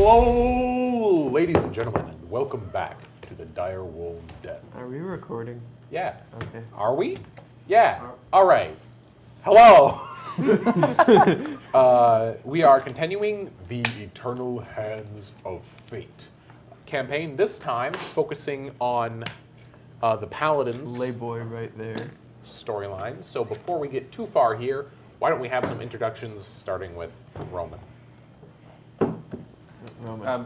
Hello, ladies and gentlemen, and welcome back to the Dire Wolves Den. Are we recording? Yeah. Okay. Are we? Yeah. All right. Hello. We are continuing the Eternal Hands of Fate campaign, this time focusing on the Paladins Layboy right there. storyline. So before we get too far here, why don't we have some introductions starting with Roman? Roman.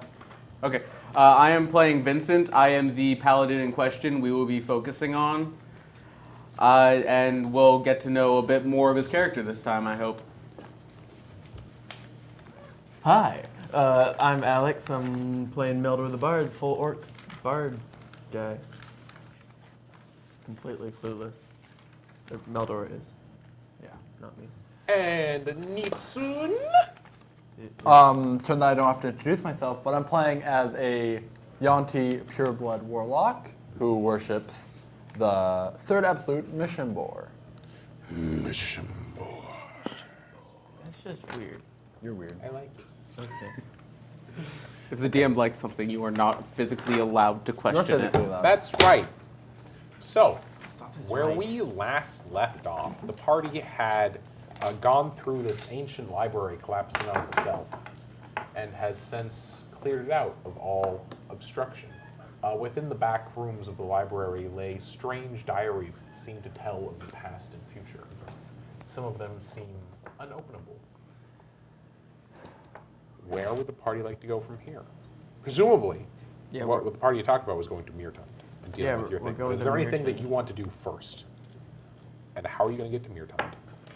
Okay. I am playing Vincent. I am the paladin in question we will be focusing on. And we'll get to know a bit more of his character this time, I hope. Hi, I'm Alex. I'm playing Meldor the Bard, full orc bard guy. Completely clueless. Or Meldor is. Yeah, not me. And Nitsun. Turn that I don't have to introduce myself, but I'm playing as a Yuan-Ti pureblood warlock who worships the third absolute Mission Boar. Mission Boy. That's just weird. You're weird. I like it. Okay. If the DM likes something, you are not physically allowed to You're question it. physically loud. That's right. So, his where right. we last left off, the party had gone through this ancient library collapsing on itself and has since cleared it out of all obstruction. Within the back rooms of the library lay strange diaries that seem to tell of the past and future. Some of them seem unopenable. Where would the party like to go from here? Presumably, Yeah, what we're- the party you talked about was going to Mirtund and dealing Yeah, with your we're thing. going Is to there anything that Mirtund. you want to do first? And how are you going to get to Mirtund?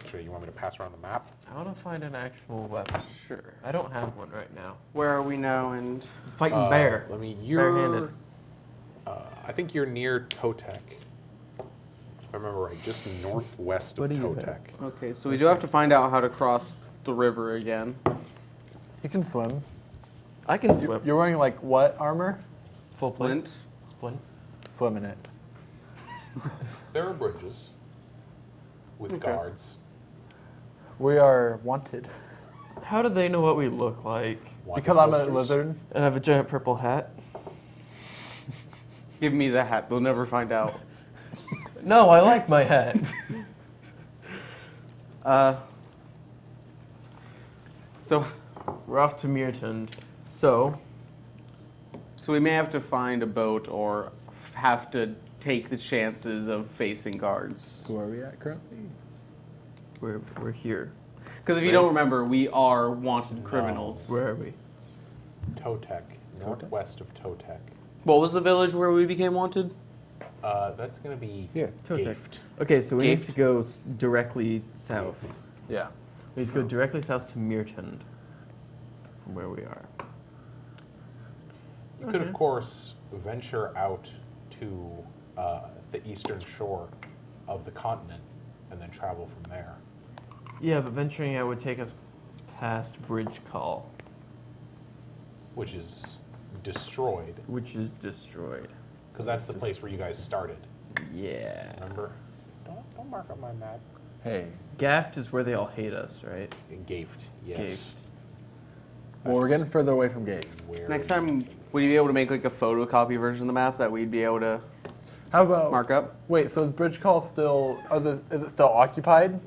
Sure, you want me to pass around the map? I want to find an actual weapon. Sure. I don't have one right now. Where are we now? And Fighting bear. Let me. Barehanded. I think you're near Totek. If I remember right, just northwest of What do you Totek. okay, so we do have to find out how to cross the river again. You can swim. I can swim. You're wearing like what armor? Full plate. Splint. Splint. Swim in it. There are bridges with Okay. guards. We are wanted. How do they know what we look like? wanted Because I'm a posters. lizard. And I have a giant purple hat? Give me the hat. They'll never find out. No, I like my hat. So We're off to Mirtund. So, we may have to find a boat or have to take the chances of facing guards. So where are we at currently? we're here. Because if you don't remember, we are wanted criminals. Where are we? Totek, northwest of Totek. What was the village where we became wanted? That's going to be Here. Totek. Gafed. Okay, so we need Gafed? to go directly south. Yeah. We need to go directly south to Mirtund from where we are. You could, of course, venture out to the eastern shore of the continent and then travel from there. Yeah, but venturing out would take us past Bridge Call, Which is destroyed, which is destroyed. because that's the place where you guys started. Yeah. Remember? Don't mark up my map. Hey. Gaft is where they all hate us, right? Gafed, yes. Gafed. Well, we're That's getting further away from Gate. where Next time, would you be able to make like a photocopy version of the map that we'd be able to How about mark up? Wait, so is Bridge Call still? Is it still occupied?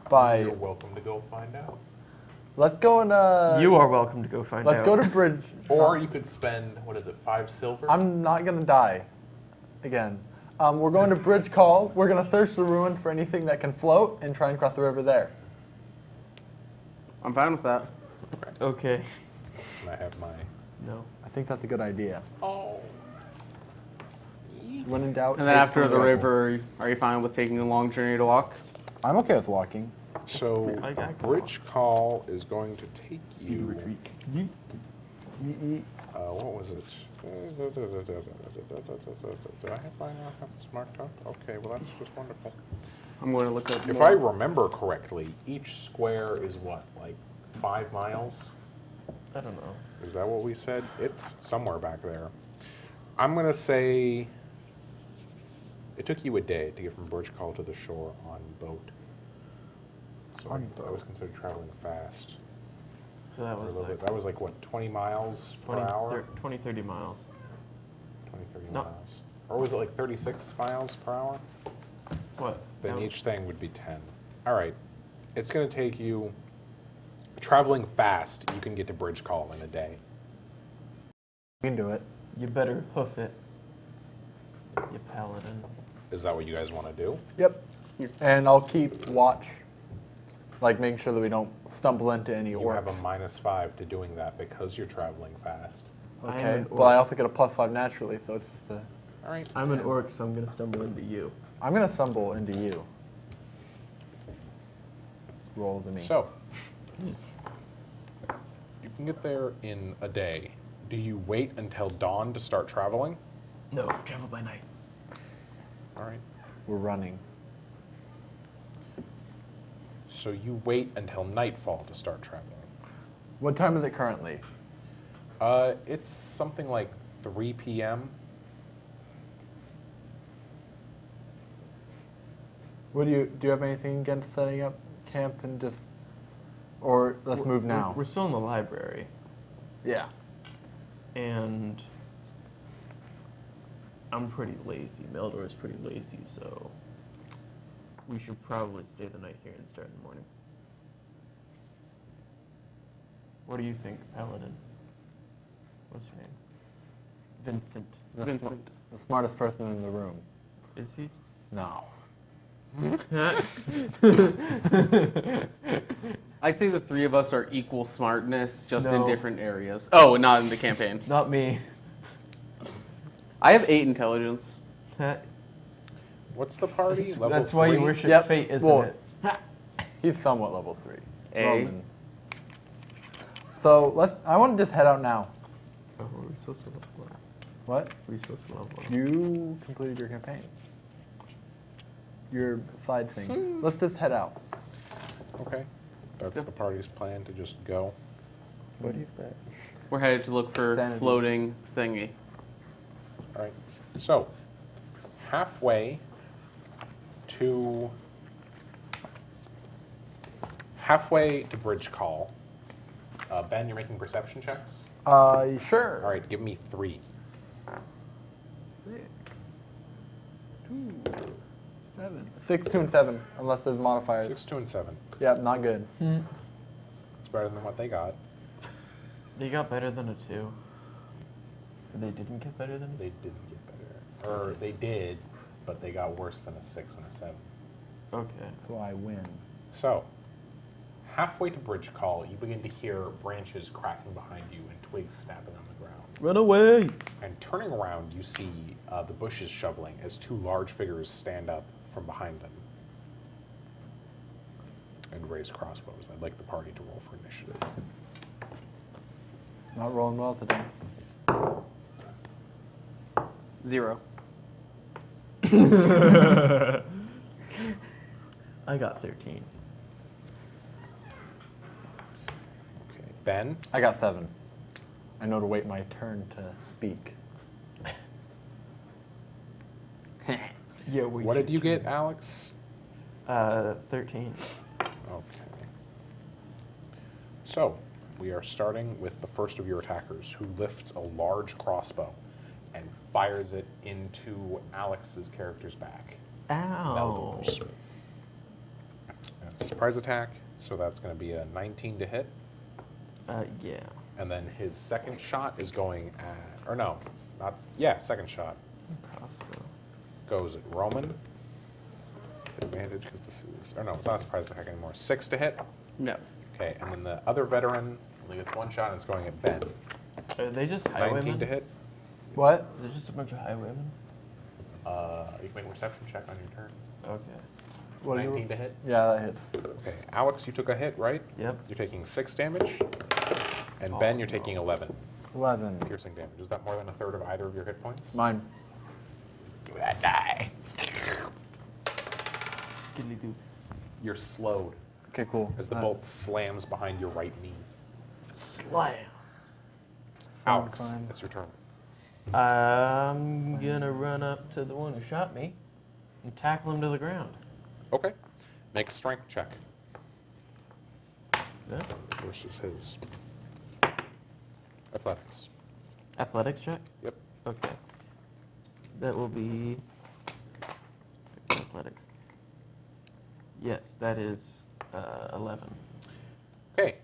By. You're welcome to go find out. Let's go and. You are welcome to go find out. Let's go to Bridge. Or you could spend, 5 silver? I'm not gonna die. Again. We're going to Bridge Call. We're gonna search the ruin for anything that can float and try and cross the river there. I'm fine with that. Okay. And I have my... No. I think that's a good idea. Oh. When in doubt. And then take after the rifle. river, are you fine with taking a long journey to walk? I'm okay with walking. So, I can Bridge Call is going to take you... Yeet. what was it? Did I have this marked up? Okay, well that's just wonderful. I'm going to look up. If more. I remember correctly, each square is what, like 5 miles? I don't know. Is that what we said? It's somewhere back there. I'm gonna say it took you a day to get from Bridge Call to the shore on boat. So On I was considered traveling fast. So that Or a was little like bit. That was like what, 20 miles 20, per hour? 20, 30 miles. 20, 30 No. miles. Or was it like 36 miles per hour? What? Then That each thing would be 10. All right. It's going to take you, traveling fast, you can get to Bridge Call in a day. You can do it. You better hoof it, you paladin. Is that what you guys want to do? Yep. And I'll keep watch, like making sure that we don't stumble into any You orcs. have a -5 to doing that because you're traveling fast. I am Okay, an but I orc. also get a +5 naturally, so it's just a. All right. I'm an orc, so I'm gonna stumble into you. I'm gonna stumble into you. Roll to me. So, you can get there in a day. Do you wait until dawn to start traveling? No, travel by night. All right. We're running. So you wait until nightfall to start traveling. What time is it currently? It's something like 3 p.m. What do you have anything against setting up camp and just, or let's move now? We're still in the library, Yeah. and I'm pretty lazy. Meldor is pretty lazy, so we should probably stay the night here and start in the morning. What do you think, Paladin? What's your name? Vincent. Vincent. The smartest person in the room. Is he? No. I'd say the three of us are equal smartness, just in No. different areas. Oh, not in the campaign. Not me. I have 8 intelligence. What's the party? Level That's why 3? you worship Yep. fate, isn't Well, it? He's somewhat level 3. A. Roman. So I want to just head out now. Oh, were we supposed to level up? What? Were we supposed to level up? You completed your campaign. Your side thing. Let's just head out. Okay. That's the party's plan, to just go. What do you think? We're headed to look for Sanity. floating thingy. All right. So, halfway to Bridge Call. Ben, you're making perception checks. Sure. All right, give me 3. 6, 2, 7. 6, 2, and 7, unless there's modifiers. 6, 2, and 7. Yep, not good. It's better than what they got. They got better than a 2. They didn't get better than a 2? They didn't get better. Or they did, but they got worse than a 6 and a 7. Okay. So I win. So, halfway to Bridge Call, you begin to hear branches cracking behind you and twigs snapping on the ground. Run away! And turning around, you see the bushes shoveling as 2 large figures stand up from behind them and raise crossbows. I'd like the party to roll for initiative. Not rolling well today. 0. I got 13. Okay, Ben, I got 7. I know to wait my turn to speak. Yeah, what did you get, Alex? 13. Okay. So, we are starting with the first of your attackers, who lifts a large crossbow and fires it into Alex's character's back. Ow. Meldor's. That's a surprise attack, so that's going to be a 19 to hit. Yeah. And then his second shot is going at, or no, second shot Crossbow. goes at Roman. Advantage because this is, or no, it's not a surprise attack anymore. 6 to hit. No. Okay, and then the other veteran only gets 1 shot and it's going at Ben. Are they just 19 highwaymen? to hit. What? Is it just a bunch of highwaymen? You can make a perception check on your turn. Okay. What do you- 19 to hit. Yeah, that hits. Okay, Alex, you took a hit, right? Yep. You're taking 6 damage. And Ben, you're taking 11 11. piercing damage. Is that more than a third of either of your hit points? Mine. Give me that die. Skiddly doo. You're slowed Okay, cool. as the bolt slams behind your right knee. Slam. Alex, fine. it's your turn. I'm gonna run up to the one who shot me and tackle him to the ground. Okay. Make a strength check Yeah. versus his. Athletics. Athletics check? Yep. Okay. That will be athletics. Yes, that is 11. Okay.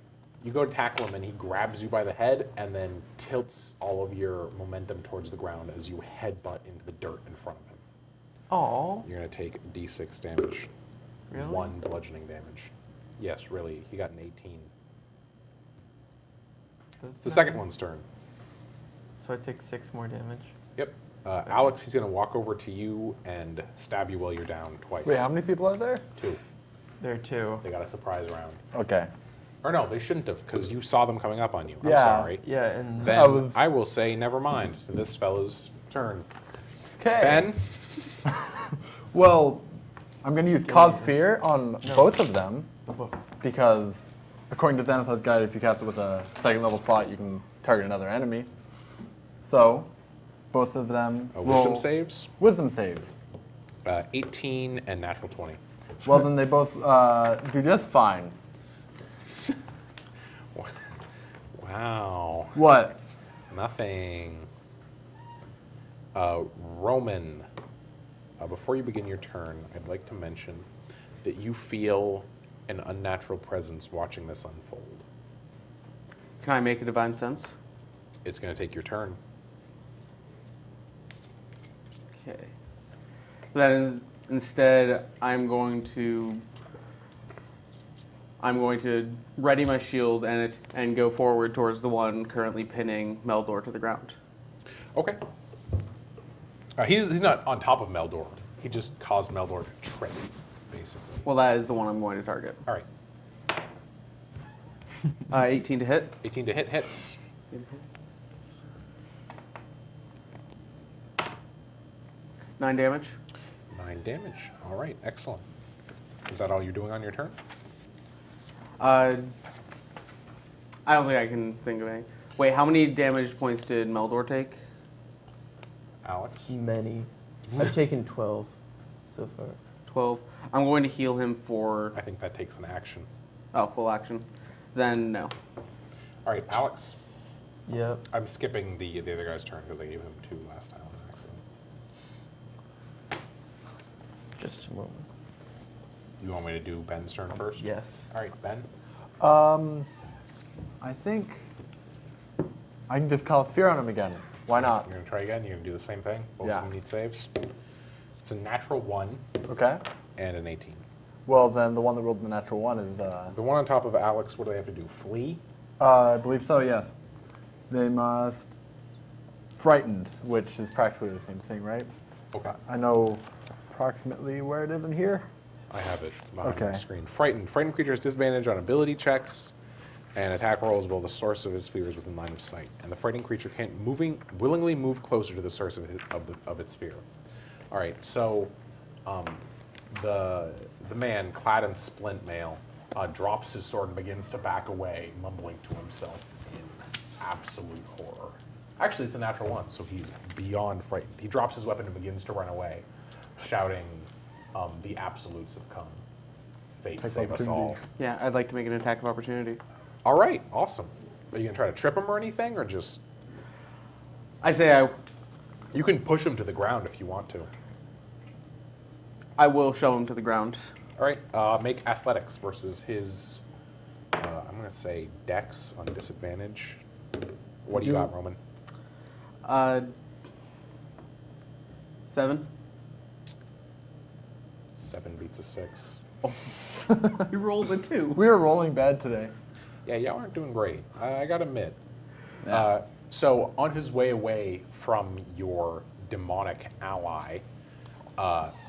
You go to tackle him, and he grabs you by the head and then tilts all of your momentum towards the ground as you headbutt into the dirt in front of him. Oh, You're going to take D6 damage. Really? 1 bludgeoning damage. Yes, really. He got an 18. It's the second one's turn. So I take 6 more damage. Yep. Alex, he's going to walk over to you and stab you while you're down twice. Wait, how many people are there? 2. There are 2. They got a surprise round. Okay. Or no, they shouldn't have, because you saw them coming up on you. I'm Yeah. sorry. Yeah, and Then I will say, never mind. This fellow's turn. Okay. Ben? Well, I'm going to use Cause Fear on both of them because, according to Xanathar's guide, if you cast it with a second level slot, you can target another enemy. So, both of them Wisdom roll saves. Wisdom saves. 18 and natural 20. Well, then they both do just fine. Wow. What? Nothing. Roman, before you begin your turn, I'd like to mention that you feel an unnatural presence watching this unfold. Can I make a divine sense? It's going to take your turn. Okay. Then instead, I'm going to ready my shield and go forward towards the one currently pinning Meldor to the ground. Okay. He's not on top of Meldor. He just caused Meldor to trip, basically. Well, that is the one I'm going to target. All right. 18 to hit. 18 to hit hits. Nine damage. 9 damage. All right, excellent. Is that all you're doing on your turn? I don't think I can think of any. Wait, how many damage points did Meldor take? Alex? many. I've taken 12 so far. 12. I'm going to heal him for I think that takes an action. full action. Then no. All right, Alex. Yep. I'm skipping the other guy's turn because I gave him 2 last time on accident. Just a moment. You want me to do Ben's turn first? Yes. All right, Ben. I think I can just Cause Fear on him again. Why not? You're going to try again? You're going to do the same thing? Both Yeah. of them need saves? It's a natural 1 Okay. and an 18. Well, then the one that rolled the natural one is, The one on top of Alex, what do they have to do? Flee? I believe so, yes. They must frightened, which is practically the same thing, right? Okay. I know approximately where it is in here. I have it behind my Okay. screen. Frightened. Frightened creature has disadvantage on ability checks and attack rolls while the source of his fear is within line of sight. And the frightened creature can't willingly move closer to the source of its fear. All right, so the man clad in splint mail drops his sword and begins to back away, mumbling to himself in absolute horror. Actually, it's a natural 1, so he's beyond frightened. He drops his weapon and begins to run away, shouting, "The absolutes have come. Fate Attack save us opportunity. all." Yeah, I'd like to make an attack of opportunity. All right, awesome. Are you gonna try to trip him or anything, or just I say you can push him to the ground if you want to? I will shove him to the ground. All right, make athletics versus his. I'm gonna say Dex on disadvantage. What do you got, Roman? 7. 7 beats a 6. You rolled a 2. We are rolling bad today. Yeah, y'all aren't doing great. I gotta admit. Yeah. So on his way away from your demonic ally,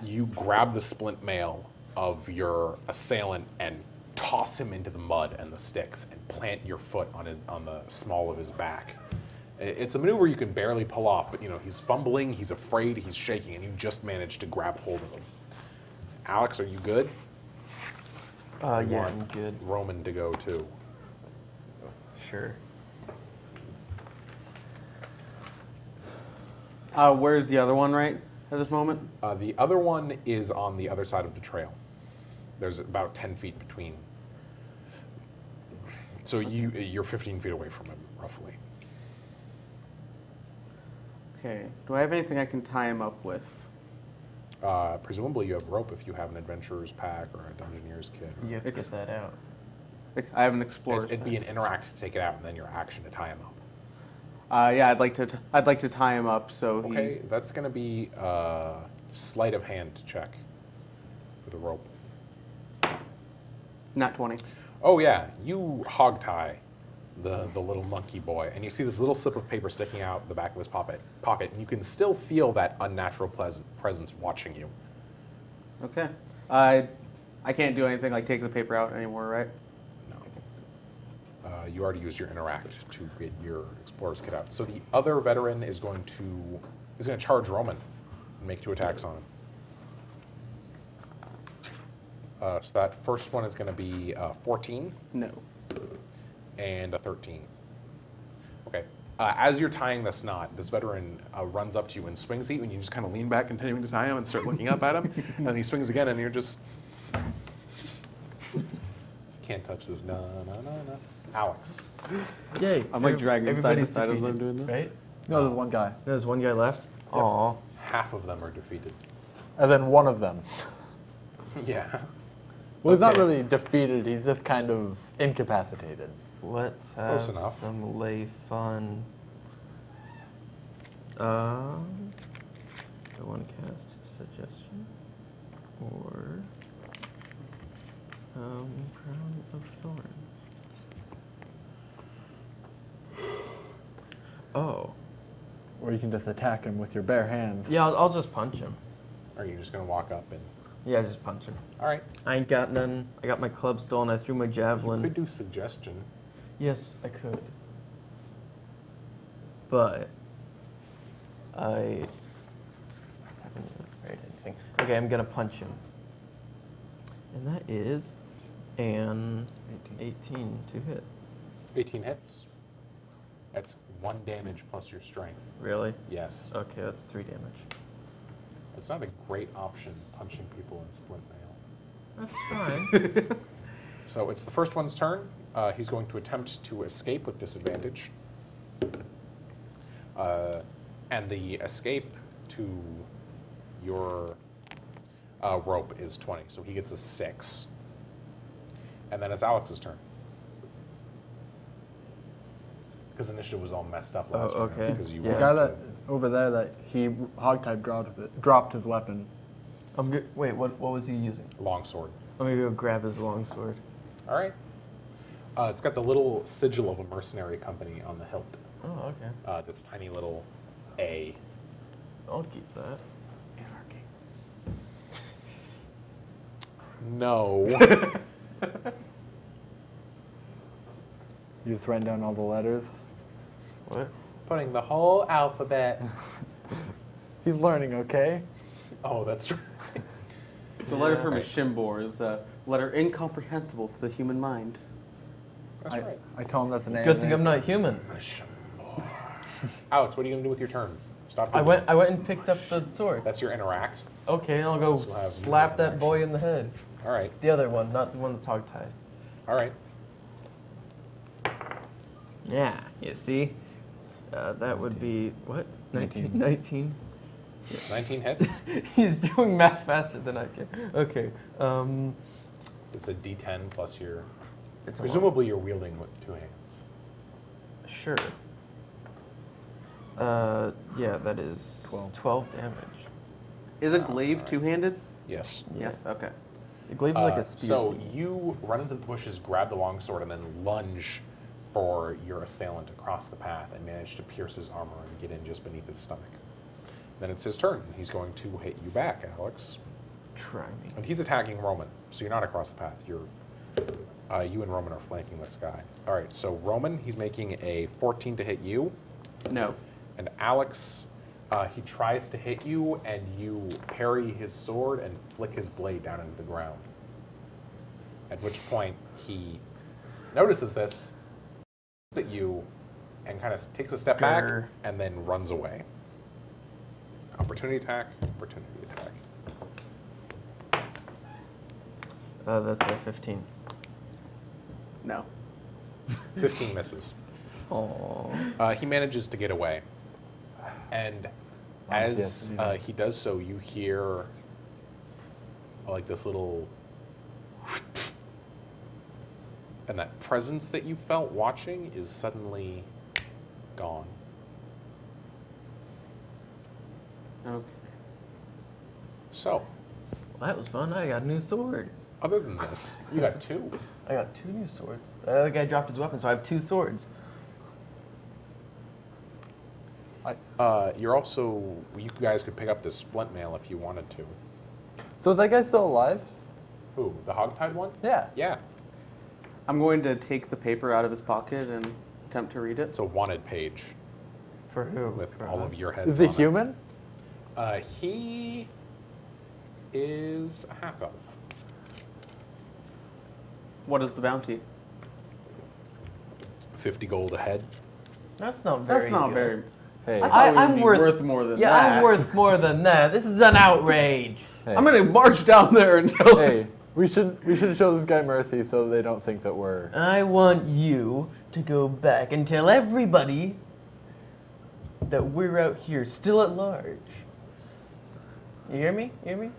you grab the splint mail of your assailant and toss him into the mud and the sticks and plant your foot on the small of his back. It's a maneuver you can barely pull off, but he's fumbling, he's afraid, he's shaking, and you just managed to grab hold of him. Alex, are you good? Yeah, You want I'm good. Roman to go too. Sure. Where's the other one right at this moment? The other one is on the other side of the trail. There's about 10 feet between. So you're 15 feet away from him, roughly. Okay. Do I have anything I can tie him up with? Presumably you have rope if you have an adventurer's pack or a dungeoneer's kit. You have to get that out. I have an explorer's It'd be an pack. interact to take it out, and then your action to tie him up. Yeah, I'd like to tie him up so Okay, that's going to be sleight of hand check with a rope. Not 20. Oh yeah, you hog tie the little monkey boy, and you see this little slip of paper sticking out the back of his pocket, and you can still feel that unnatural presence watching you. Okay. I can't do anything like take the paper out anymore, right? No. You already used your interact to get your explorer's kit out. So the other veteran is going to charge Roman and make 2 attacks on him. So that first one is going to be 14 No. and a 13. Okay. As you're tying this knot, this veteran runs up to you and swings at you, and you just kind of lean back, continuing to tie him, and start looking up at him. And then he swings again, and you're just can't touch this. No. Alex. Yay! I'm like dragging him side to everybody's side as I'm defeated, doing this. Right? No, there's one guy. There's one guy left. Aw. Half of them are defeated. And then one of them. Yeah. Well, he's not Okay. really defeated, he's just kind of incapacitated. Let's Close have enough. some lay fun. Do I want to cast suggestion or crown of thorns? Oh, Or you can just attack him with your bare hands. yeah. I'll just punch him. Are you just going to walk up and... Yeah, just punch him. All right. I ain't got none. I got my club stolen. I threw my You javelin. could do suggestion. Yes, I could. But I haven't prepared anything. Okay, I'm gonna punch him. And that is an 18 to hit. 18 hits. That's 1 damage plus your strength. Really? Yes. Okay, that's 3 damage. It's not a great option, punching people in splint mail. That's fine. So it's the first one's turn. He's going to attempt to escape with disadvantage. And the escape to your rope is 20, so he gets a 6. And then it's Alex's turn. Because initiative was all messed up last Oh, turn. okay. Because you Yeah. The guy that over there that he hogtied dropped his weapon. I'm good. Wait, what was he using? longsword. I'm gonna go grab his longsword. All right. It's got the little sigil of a mercenary company on the hilt. Oh, okay. This tiny little A. I'll keep that. Anarchy. No. You just write down all the letters. What? Putting the whole alphabet. He's learning, okay? Oh, that's right. The letter from a Right. Shimbor is a letter incomprehensible to the human mind. That's right. I told him that's the name. Good thing I'm not human. Alex, what are you going to do with your turn? Stop. I doing went and picked up the sword. That's your interact. Okay, I'll go Also have slap that action. boy in the head. All right. The other one, not the one that's hogtied. All right. Yeah, you see? That would be, what? 19? 19. 19 hits. He's doing math faster than I can. Okay. It's a D10 plus your. It's a Presumably you're wielding with 2 hands. Sure. Yeah, that is 12 damage. Is a glaive two-handed? Yes. Yeah. Yes. Okay. The glaive's like a spear. So thing. you run into the bushes, grab the longsword, and then lunge for your assailant across the path and manage to pierce his armor and get in just beneath his stomach. Then it's his turn. He's going to hit you back, Alex. Try me. And he's attacking Roman, so you're not across the path. You and Roman are flanking this guy. All right, so Roman, he's making a 14 to hit you. No. And Alex, he tries to hit you, and you parry his sword and flick his blade down into the ground. At which point, he notices this, looks at you, and kind of takes a step back, Grr. and then runs away. Opportunity attack, opportunity attack. That's a 15. No. 15 misses. Oh. He manages to get away. And Yes, as yeah. he does so, you hear like this little, and that presence that you felt watching is suddenly gone. Okay. So, Well, that was fun. I got a new sword. other than this, you got two. I got 2 new swords. The other guy dropped his weapon, so I have 2 swords. You're also, you guys could pick up this splint mail if you wanted to. So is that guy still alive? Who? The hogtied one? Yeah. Yeah. I'm going to take the paper out of his pocket and attempt to read it. It's a wanted page For who? with For all us? of your heads Is he on it. human? He is a half elf. What is the bounty? 50 gold a head. That's not very That's not good. very. Hey. I thought it would I'm be worth, worth more than yeah, that. I'm worth more than that. This is an outrage. Hey. I'm gonna march down there and tell. Hey, we should show this guy mercy so they don't think that we're. I want you to go back and tell everybody that we're out here still at large. You hear me? You hear me?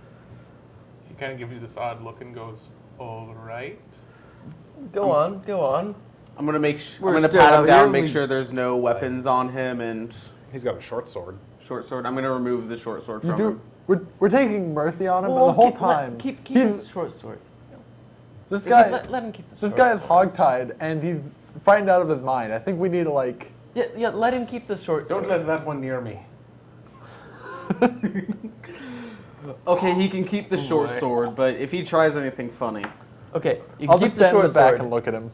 He kind of gives you this odd look and goes, all right. Go on, go on. I'm gonna I'm We're gonna still pat him out down, here, make we- sure there's no weapons on him, and He's got a short sword. short sword. I'm gonna remove the short sword You from do. him. We're taking mercy on him, but Well, the whole keep, time keep he's his short sword. this guy. Let him keep the This short guy is sword. hogtied and he's frightened out of his mind. I think we need to like. Yeah, let him keep the short sword. Don't let that one near me. Okay, he can keep the short boy. sword, but if he tries anything funny, Okay, you I'll can just keep the stand in short the back sword. and look at him.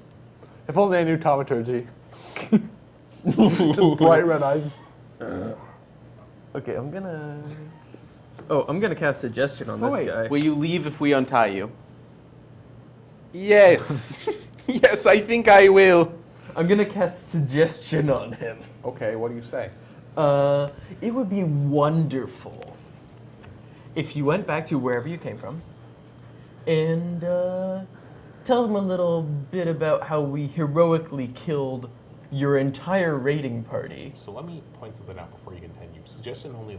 If only I knew taumaturgy. Just bright red eyes. Okay, I'm gonna cast suggestion on oh, this wait, guy. will you leave if we untie you? Yes. Yes, I think I will. I'm gonna cast suggestion on him. Okay, what do you say? It would be wonderful if you went back to wherever you came from and tell them a little bit about how we heroically killed your entire raiding party. So let me point something out before you continue. Suggestion only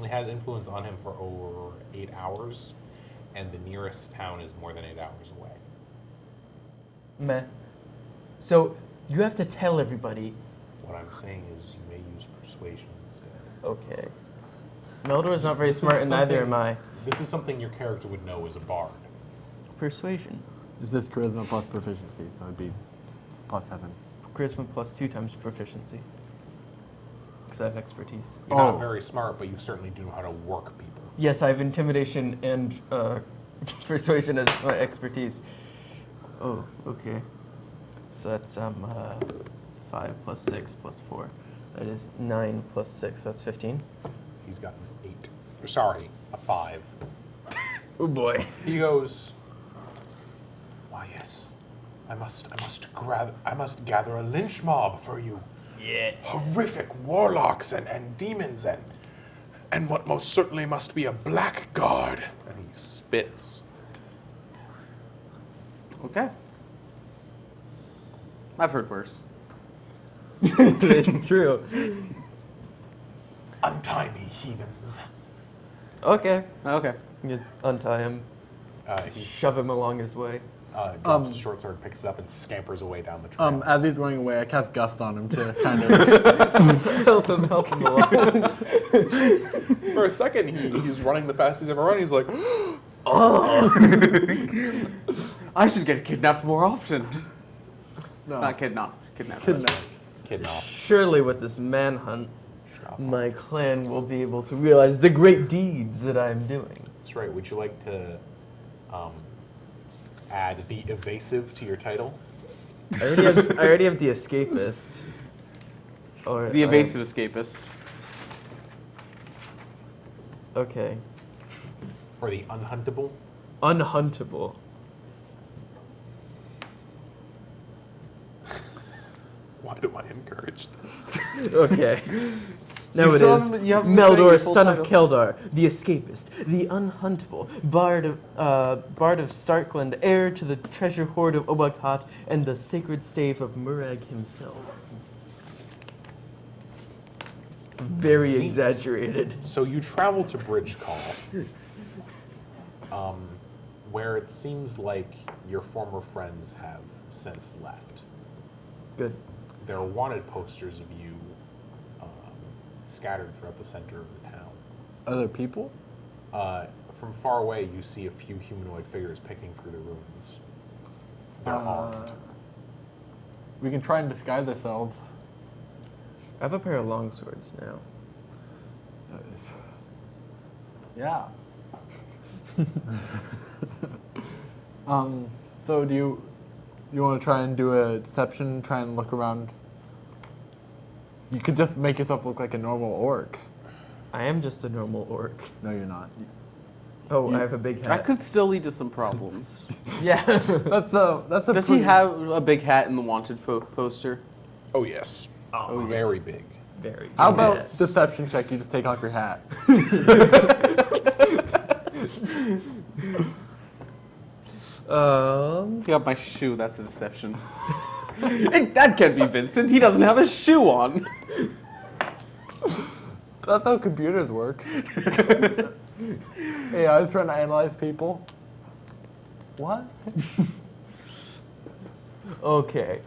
has influence on him for over 8 hours, and the nearest town is more than 8 hours away. Meh. So you have to tell everybody. What I'm saying is you may use persuasion instead. Okay. Meldor's not very This is smart, and neither am something- I. This is something your character would know as a bard. Persuasion. Is this charisma plus proficiency? So it'd be +7. Charisma plus 2 times proficiency. Because I have expertise. You're Oh. not very smart, but you certainly do know how to work people. Yes, I have intimidation and persuasion as my expertise. Oh, okay. So that's 5 plus 6 plus 4. That is 9 plus 6. That's 15. He's got an 8. Sorry, a 5. Oh boy. He goes, why yes, I must gather a lynch mob for you. Yeah. Horrific warlocks and demons and what most certainly must be a blackguard. And he spits. Okay. I've heard worse. It's true. Untie me, heathens. Okay. Okay. You untie him, He shove him along his way. drops the short sword, picks it up, and scampers away down the trail. As he's running away, I cast Gust on him to kind of. help him along. For a second, he's running the fastest he's ever run. He's like, I should get kidnapped more often. No. Not kidnapped. Kidnapped. kidding off. Surely with this manhunt, my clan will be able to realize the great deeds that I'm doing. That's right. Would you like to add the evasive to your title? I already have the escapist. Or The evasive escapist. Okay. Or the unhuntable? Unhuntable. Why do I encourage this? Okay. Now You it still is haven't- you haven't been saying Meldor, your full son of title. Keldar, the escapist, the unhuntable, bard of Starkland, heir to the treasure hoard of Obakat, and the sacred stave of Murag himself. very Neat. exaggerated. So you travel to Bridge Call, where it seems like your former friends have since left. Good. There are wanted posters of you scattered throughout the center of the town. Other people? From far away, you see a few humanoid figures picking through the ruins. They're armed. We can try and disguise ourselves. I have a pair of longswords now. Yeah. So do you want to try and do a deception, try and look around? You could just make yourself look like a normal orc. I am just a normal orc. No, you're not. Oh, I have a big hat. That could still lead to some problems. Yeah. That's a Does he have a big hat in the wanted poster? Oh, yes. Oh, Very big. very. How about yes. deception check? You just take off your hat. Pick up my shoe, that's a deception. That can't be Vincent, he doesn't have a shoe on. That's how computers work. Hey, I was trying to analyze people. What? Okay.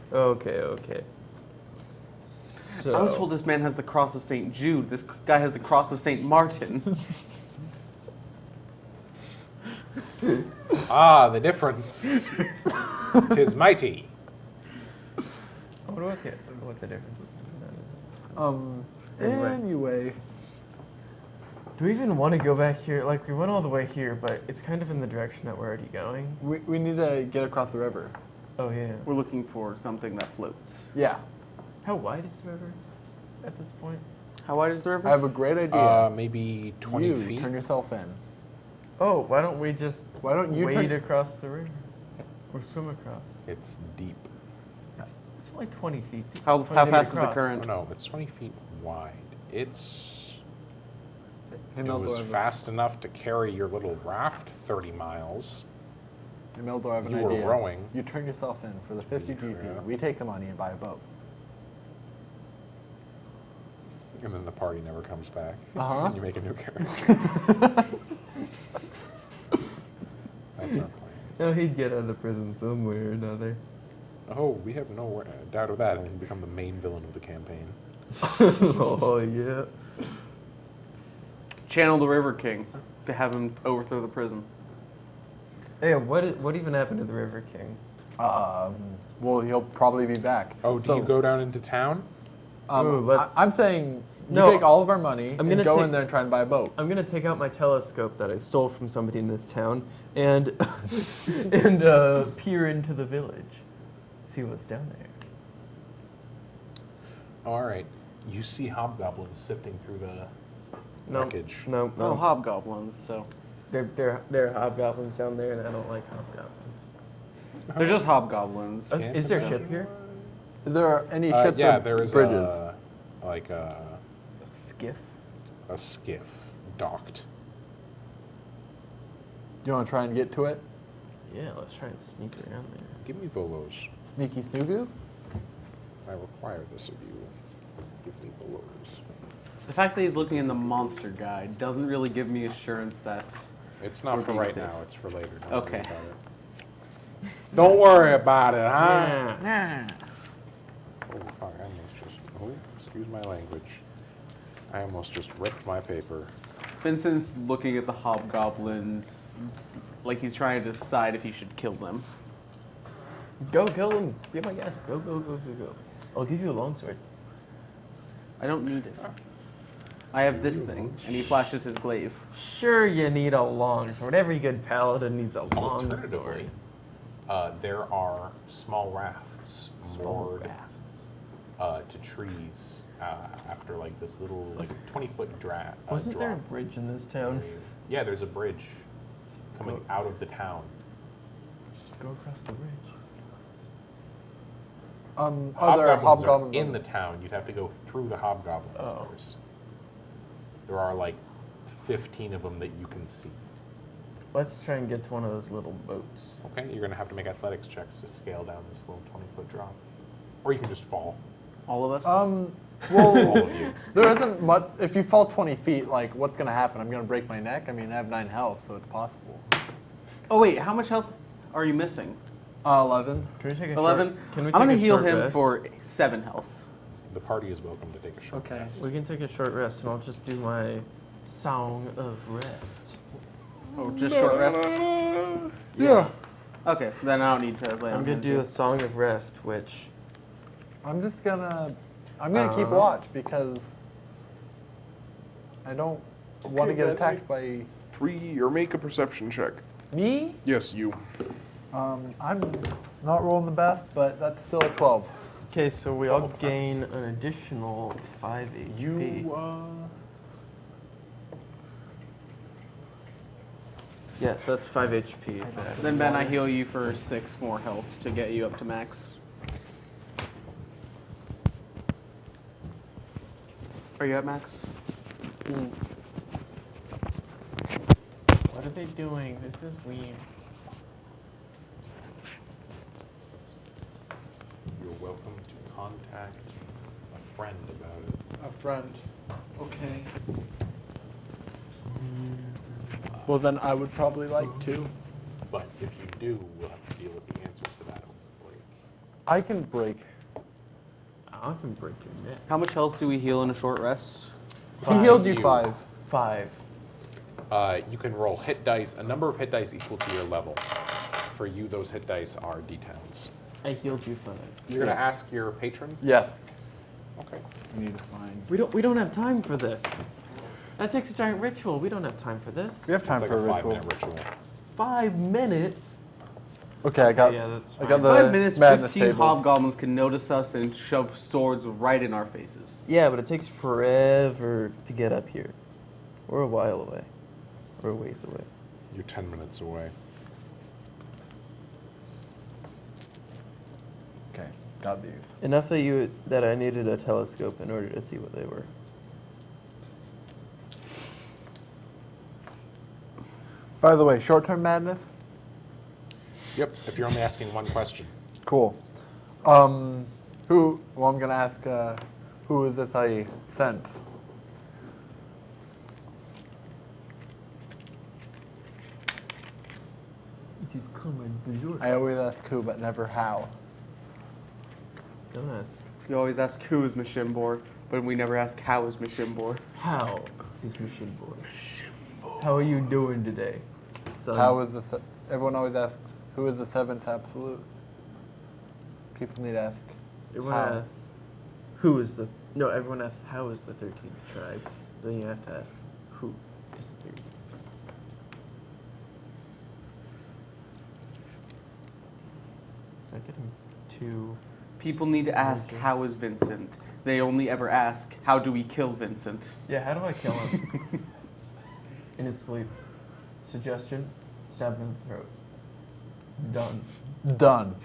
So I was told this man has the cross of St. Jude, this guy has the cross of St. Martin. Ah, the difference. 'Tis mighty. What's the difference? Anyway. Do we even want to go back here? Like, we went all the way here, but it's kind of in the direction that we're already going. We need to get across the river. Oh, yeah. We're looking for something that floats. Yeah. How wide is the river at this point? How wide is the river? I have a great idea. Maybe 20 you feet. turn yourself in. Oh, why don't we just Why don't you wade turn? across the river? Or swim across? It's deep. It's only 20 feet deep. How 20 feet fast is the across. Oh, current? no, it's 20 feet wide. It Hey, was fast enough to carry your little raft 30 miles. Hey, Meldor, I have an You were idea. rowing. You turn yourself in for the 50 GP. Yeah. We take the money and buy a boat. And then the party never comes back. Uh-huh. And you make a new character. That's our plan. No, he'd get out of prison somewhere or another. Oh, we have no doubt of that. And he'd become the main villain of the campaign. Oh, yeah. Channel the River King to have him overthrow the prison. Hey, what even happened to the River King? Well, he'll probably be back. Oh, do So, you go down into town? Ooh, let's- I'm saying you No, take all of our money I'm and gonna go take- in there and try and buy a boat. I'm gonna take out my telescope that I stole from somebody in this town and and peer into the village, see what's down there. All right. You see hobgoblins sifting through the wreckage. No, Oh, hobgoblins, so. There are hobgoblins down there, and I don't like hobgoblins. They're just hobgoblins. Is there a ship here? Is there any ships Yeah, or there is bridges? a A skiff? skiff docked. Do you want to try and get to it? Yeah, let's try and sneak around there. Give me Volos. Sneaky Snoogoo? I require this of you. Give me Volos. The fact that he's looking in the monster guide doesn't really give me assurance that. It's not We're for being right safe. now. It's for later. Don't Okay. worry about it. Don't worry about it, huh? Yeah. Oh, fuck. I almost just... Oh, excuse my language. I almost just ripped my paper. Vincent's looking at the hobgoblins like he's trying to decide if he should kill them. Go kill them. Be my guest. Go. I'll give you a longsword. I don't need it. I have this thing, and he flashes his glaive. Sure, you need a longsword. Every good paladin needs a longsword. Alternatively, there are small rafts Small moored rafts. to trees after like this little like 20-foot drop. Wasn't there a bridge in this town? Yeah, there's a bridge coming go- out of the town. Just go across the bridge. Are there hobgoblins are in the town. You'd have to go through the hobgoblins Oh. first. There are like 15 of them that you can see. Let's try and get to one of those little boats. Okay, you're gonna have to make athletics checks to scale down this little 20-foot drop, or you can just fall. All of us? All Well, of you. there isn't much. If you fall 20 feet, like, what's gonna happen? I'm gonna break my neck. I mean, I have 9 health, so it's possible. Oh wait, how much health are you missing? 11. Can we take a 11. Short, can we I'm take gonna a heal short him rest? for 7 health. The party is welcome to take a short Okay. rest. We can take a short rest, and I'll just do my song of rest. Oh, just short rest. Yeah. Okay, then I don't need to lay on I'm gonna hands do here. a song of rest, which I'm gonna keep watch because I don't want to Okay, get that attacked by 3, or make a perception check. me. Yes, you. I'm not rolling the best, but that's still a 12. okay, so we all gain an additional 5 HP. Yes, that's 5 HP. back. Then Ben, I heal you for 6 more health to get you up to max. Are you at max? What are they doing? This is weird. You're welcome to contact a friend about it. A friend. Okay. Well, then I would probably like to. But if you do, we'll have to deal with the answers to that break. I can break. I can break your neck. How much health do we heal in a short rest? He healed you You. 5. 5. You can roll hit dice, a number of hit dice equal to your level. For you, those hit dice are d10s. I healed you 5. You're gonna ask your patron? Yes. Okay. We need to find. We don't have time for this. That takes a giant ritual. We don't have time for this. We have time It's like for a a ritual. 5-minute ritual. 5 minutes. Okay, I got. Yeah, that's I got fine. the 5 minutes, madness 15 tables. hobgoblins can notice us and shove swords right in our faces. Yeah, but it takes forever to get up here. We're a while away. We're a ways away. You're 10 minutes away. Okay, got these. Enough that I needed a telescope in order to see what they were. By the way, short-term madness. Yep, if you're only asking one question. Cool. Who? Well, I'm gonna ask. Who is this I sense? It is coming, bonjour. I always ask who, but never how. Don't ask. You always ask who is Mishimbor, but we never ask how is Mishimbor. How is Mission Boy? How are you doing today? Son? How is the? Everyone always asks who is the 7th absolute. People need to ask. Everyone how. asks, who is the... No, everyone asks, how is the 13th tribe? Then you have to ask, who is the 13th? Is that getting too... People need to ask Okay. how is Vincent. They only ever ask how do we kill Vincent. Yeah, how do I kill him? In his sleep. Suggestion, stab him in the throat. Done. Done.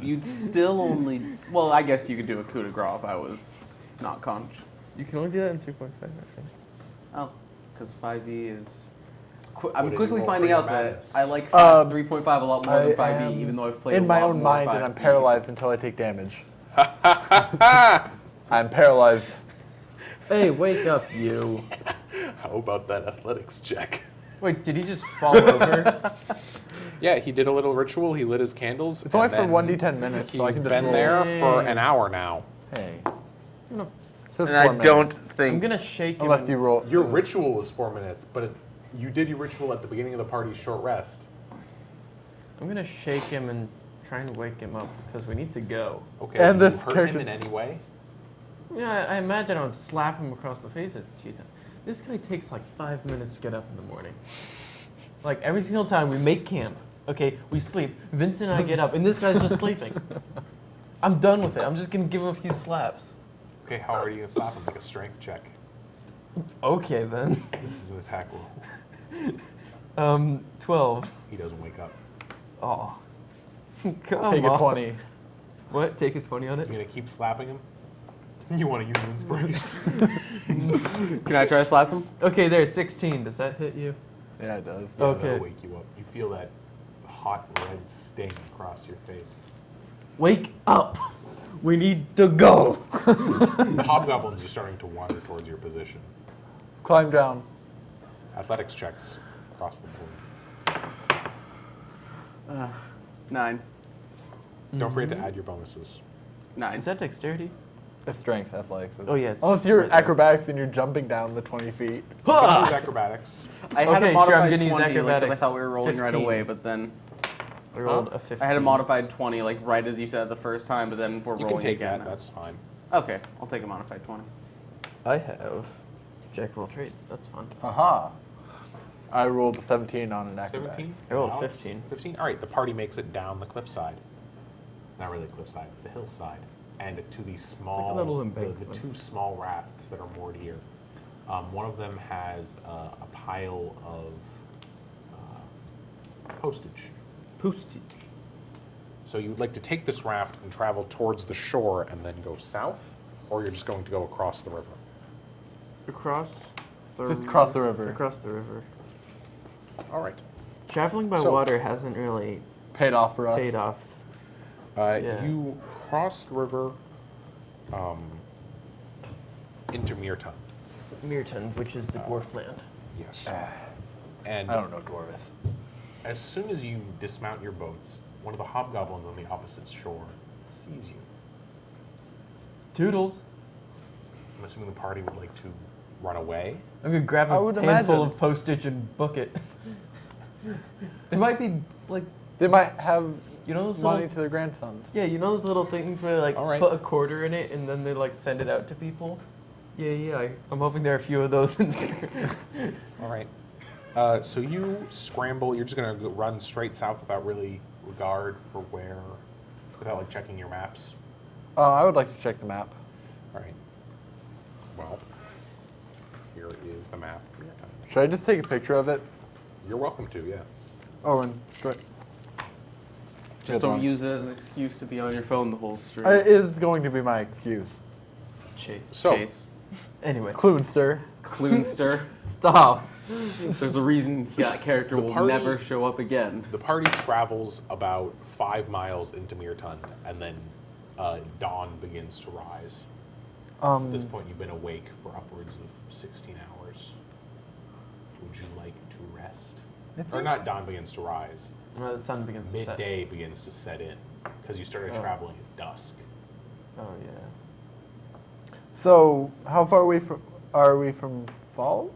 You'd still only. Well, I guess you could do a coup de grace if I was not conch. You can only do that in 3.5, I think. Oh, because 5e is. What I'm did you quickly roll for finding your out that madness? I like 3.5 a lot more I than 5e, am even though I've played in a my lot own more mind, and I'm 5e. paralyzed until I take damage. I'm paralyzed. Hey, wake up, you. How about that athletics check? Wait, did he just fall over? Yeah, he did a little ritual. He lit his candles. It's only and for then 1d10 minutes, so I He's can just been roll. there for Yay. an hour now. Hey. I'm gonna, So it's And 4 I minutes. don't I'm think. gonna shake him. Unless you roll. Your ritual was 4 minutes, but you did your ritual at the beginning of the party's short rest. I'm gonna shake him and try and wake him up because we need to go. Okay, And you this hurt character- him in any way? Yeah, I imagine I would slap him across the face at Cheetah. This guy takes like 5 minutes to get up in the morning. Like every single time we make camp, okay, we sleep. Vincent and I get up, and this guy's just sleeping. I'm done with it. I'm just gonna give him a few slaps. Okay, how are you gonna stop him? Make a strength check. Okay then. This is an attack roll. 12. He doesn't wake up. Oh. Come Take on. a 20. What? Take a 20 on it? You're gonna keep slapping him? You want to use an inspiration? Can I try to slap him? Okay, there, 16. Does that hit you? Yeah, it does. Yeah, Okay. that'll wake you up. You feel that hot red sting across your face. Wake up! We need to go. The hobgoblins are starting to wander towards your position. Climb down. Athletics checks across the board. 9. Don't forget to add your bonuses. 9. Is that dexterity? It's strength, athletics. Oh, yeah, it's Unless you're right there. acrobatics and you're jumping down the 20 feet. You can use acrobatics. I had Okay, a sure, modified I'm gonna use 20, like, 'cause I acrobatics. thought we were rolling right 15. away, but then I rolled a 15. I had a modified 20, like right as you said the first time, but then we're You rolling can take again that. now. That's fine. Okay, I'll take a modified 20. I have jack of all trades. That's fun. Aha. I rolled a 17 on an acrobatics. 17? I rolled Alex? 15. 15? All right, the party makes it down the cliffside. Not really the cliffside, the hillside. And to the small, little the embankment. two small rafts that are moored here. One of them has a pile of postage. Postage. So you'd like to take this raft and travel towards the shore and then go south? Or you're just going to go across the river? Across the Just across the river. Across the river. All right. Traveling by So- water hasn't really Paid off for us. paid off. Yeah. You cross the river into Mirton. Mirton, which is the dwarf land. Yes. And I don't know Dwarvis. as soon as you dismount your boats, one of the hobgoblins on the opposite shore sees you. Toodles. I'm assuming the party would like to run away. I'm gonna grab I a would handful imagine. of postage and book it. They might be like, They might have you know those money little, to their grandsons. yeah, you know those little things where they like All right. put a quarter in it and then they like send it out to people. Yeah. I'm hoping there are a few of those in there. All right. So you scramble. You're just going to run straight south without really regard for where, without like checking your maps. I would like to check the map. All right. Well, here is the map. Should I just take a picture of it? You're welcome to, yeah. Oh, and straight. Just don't use it as an excuse to be on your phone the whole stream. It is going to be my excuse. Chase. So, Chase. Anyway, Clunster. Clunster. stop. There's a reason that character The will party- never show up again. the party travels about 5 miles into Mirton, and then dawn begins to rise. At this point, you've been awake for upwards of 16 hours. Would you like to rest? Or not dawn begins to rise. The sun begins to set. Midday begins to set in, because you started Oh. traveling at dusk. Oh yeah. So, how far away are we from Fault?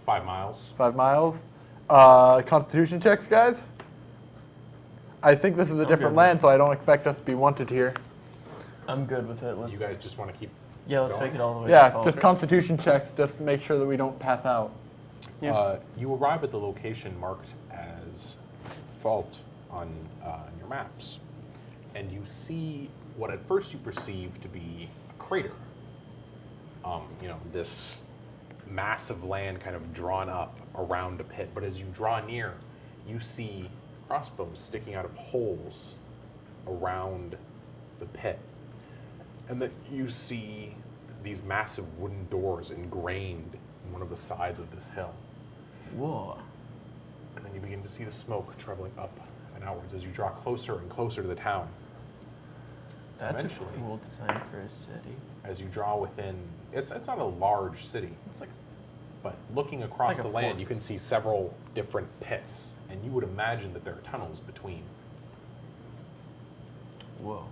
5 miles. 5 miles. Constitution checks, guys. I think this is a different good. land, so I don't expect us to be wanted here. I'm good with it. Let's. You guys just want to keep. Yeah, let's going? make it all the way. to Yeah, Fault. just Constitution checks, just make sure that we don't pass out. Yeah. You arrive at the location marked as fault on your maps, and you see what at first you perceive to be a crater. This massive land kind of drawn up around a pit. But as you draw near, you see crossbows sticking out of holes around the pit, and then you see these massive wooden doors ingrained in one of the sides of this hill. Whoa. And then you begin to see the smoke traveling up and outwards as you draw closer and closer to the town. That's Eventually. a cool design for a city. As you draw within, it's not a large city, but looking across like a the land, fort. you can see several different pits, and you would imagine that there are tunnels between. Whoa.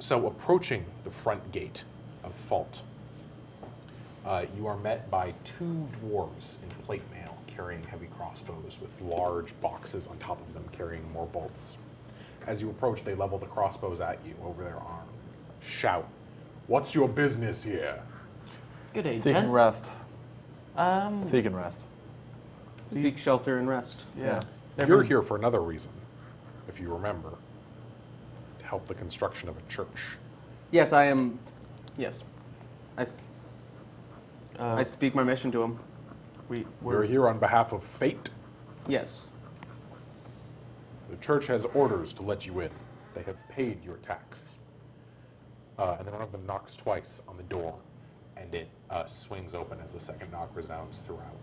So approaching the front gate of Fault, you are met by 2 dwarves in plate mail carrying heavy crossbows with large boxes on top of them carrying more bolts. As you approach, they level the crossbows at you over their arm. Shout, "What's your business here?" Good day, Seek gents. and rest. Um. Seek and rest. Seek shelter and rest. Yeah. You're here for another reason, if you remember. To help the construction of a church. Yes, I am. Yes. I Uh, speak my mission to him. we're You're here on behalf of fate. Yes. The church has orders to let you in. They have paid your tax. And then one of them knocks twice on the door, and it swings open as the second knock resounds throughout.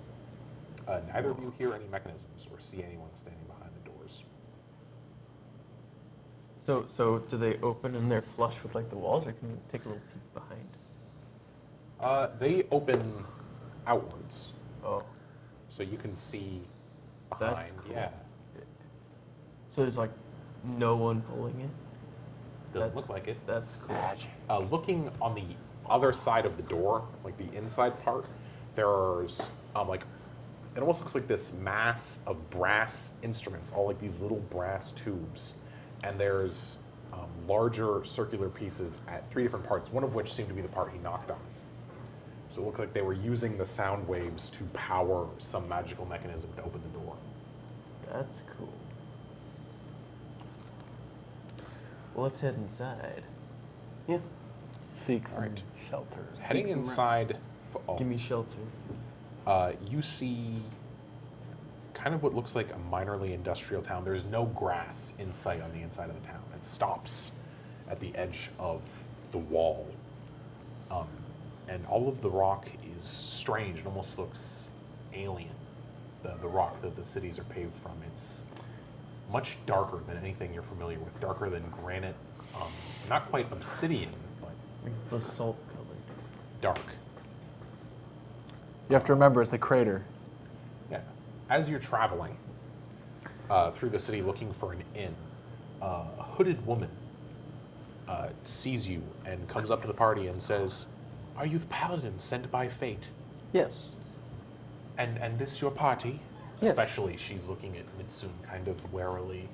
Neither of you hear any mechanisms or see anyone standing behind the doors. So do they open and they're flush with like the walls, or can you take a little peek behind? They open outwards, Oh, so you can see That's behind. cool. Yeah, so there's like no one pulling it. doesn't look like it. That's cool. Looking on the other side of the door, like the inside part, there's like it almost looks like this mass of brass instruments, all like these little brass tubes, and there's larger circular pieces at 3 different parts, one of which seemed to be the part he knocked on. So it looked like they were using the sound waves to power some magical mechanism to open the door. That's cool. Well, let's head inside. Yeah. Seek some shelters. Heading some inside, Give me shelter. you see kind of what looks like a minorly industrial town. There's no grass in sight on the inside of the town. It stops at the edge of the wall. And all of the rock is strange. It almost looks alien, the rock that the cities are paved from. It's much darker than anything you're familiar with, darker than granite. Not quite obsidian, but Like basalt colored. dark. You have to remember it's a crater. Yeah. As you're traveling through the city looking for an inn, a hooded woman sees you and comes up to the party and says, "Are you the paladin sent by fate? Yes. And this your party?" Yes. Especially, she's looking at Mitsune kind of warily.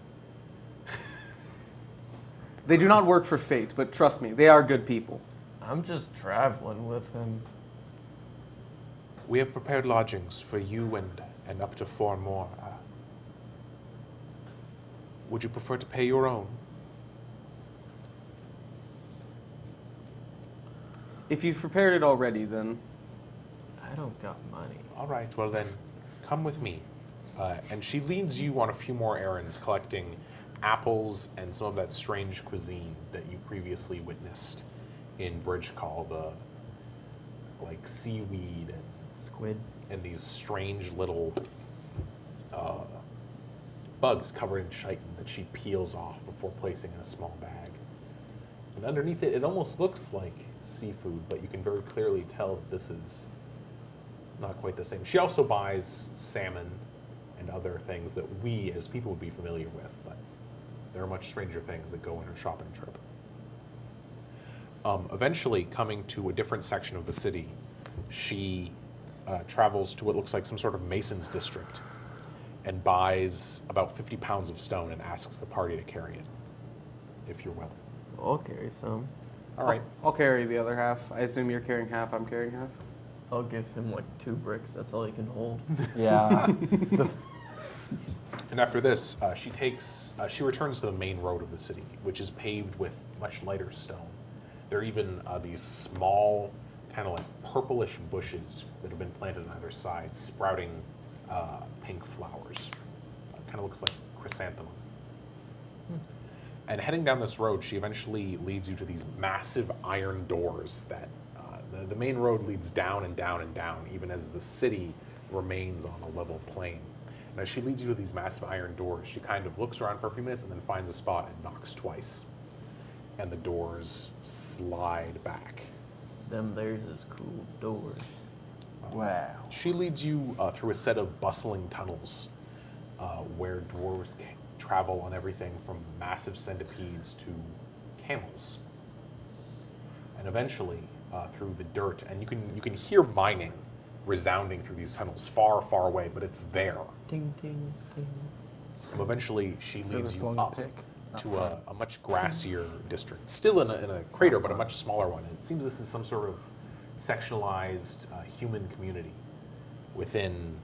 They do not work for fate, but trust me, they are good people. I'm just traveling with him. We have prepared lodgings for you and up to 4 more. Would you prefer to pay your own? If you've prepared it already, then I don't got money. All right, well then, come with me. And she leads you on a few more errands, collecting apples and some of that strange cuisine that you previously witnessed in Bridge Call, the like seaweed Squid. and these strange little bugs covered in chitin that she peels off before placing in a small bag. And underneath it, it almost looks like seafood, but you can very clearly tell that this is not quite the same. She also buys salmon and other things that we as people would be familiar with, but there are much stranger things that go in her shopping trip. Eventually, coming to a different section of the city, she travels to what looks like some sort of mason's district and buys about 50 pounds of stone and asks the party to carry it, if you're willing. I'll carry some. All right. I'll carry the other half. I assume you're carrying half, I'm carrying half. I'll give him like 2 bricks. That's all he can hold. Yeah. And after this, she returns to the main road of the city, which is paved with much lighter stone. There are even these small, kind of like purplish bushes that have been planted on either side, sprouting pink flowers. Kind of looks like chrysanthemum. And heading down this road, she eventually leads you to these massive iron doors that the main road leads down and down and down, even as the city remains on a level plain. And as she leads you to these massive iron doors, she kind of looks around for a few minutes and then finds a spot and knocks twice. And the doors slide back. There's this cool doors. Wow. She leads you through a set of bustling tunnels where dwarves travel on everything from massive centipedes to camels. And eventually, through the dirt, and you can hear mining resounding through these tunnels far, far away, but it's there. Ting, ting, ting. And eventually, she leads you flowing up pick? to a much grassier district, still in a crater, but a much smaller one. It seems this is some sort of sectionalized human community within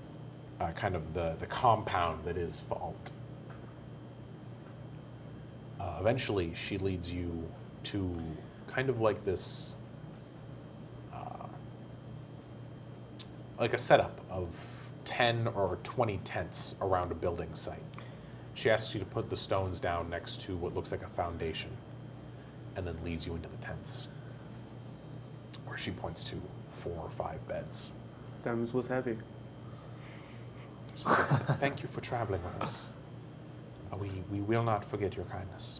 kind of the compound that is Fault. Eventually, she leads you to kind of like this, like a setup of 10 or 20 tents around a building site. She asks you to put the stones down next to what looks like a foundation, and then leads you into the tents, where she points to 4 or 5 beds. Dems was heavy. She said, "Thank you for traveling with us. We will not forget your kindness."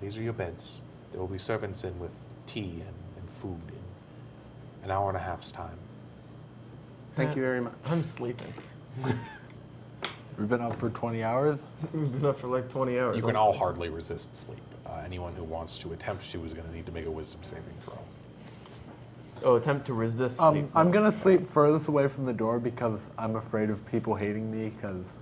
These are your beds. There will be servants in with tea and food in an hour and a half's time. Thank you very much. I'm sleeping. We've been up for 20 hours. We've been up for like 20 hours. You can I'm all sleeping. hardly resist sleep. Anyone who wants to attempt to is going to need to make a wisdom saving throw. Oh, attempt to resist sleep. I'm gonna sleep furthest away from the door because I'm afraid of people hating me. Cause